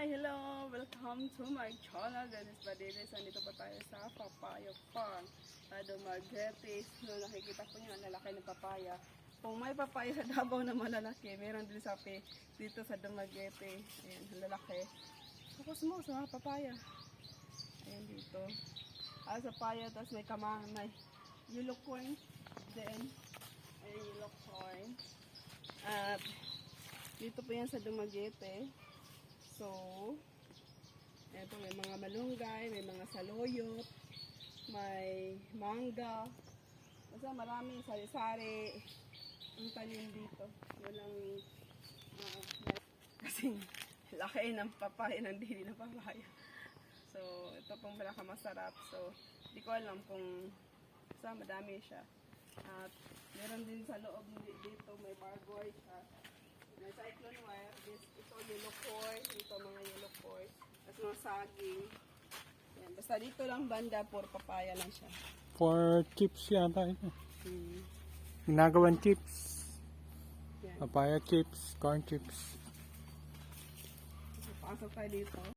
Hi! Hello! Welcome to my channel. Dennis Badilis. Andito pa tayo sa papaya farm. Dumaguete. So, nakikita ko nyo ang lalaki ng papaya. Kung may papaya sa Davao na malalaki, meron din dito sa Dumaguete. Ayan, ang lalaki. Focus mo sa mga papaya. Ayan dito. Sa papaya, tapos may may yellow corn. Then, ay yellow corn. At dito po yan sa Dumaguete. So, eto may mga malunggay, may mga saloyot, may mangga. Basta marami sari-sari ang tanim dito. Walang kasing laki ng papaya, ng dili ng papaya. So, ito pong pinakamasarap. So, di ko alam kung basta madami siya. At meron din sa loob dito, may bargoy siya. May cyclone wire, ito yellow cord, ito mga yellow cord, at mga saging. Yan. Basta dito lang banda, puro papaya lang siya. For chips yata ito. Ginagawan chips. Yan. Papaya chips, corn chips. So, pasok tayo dito.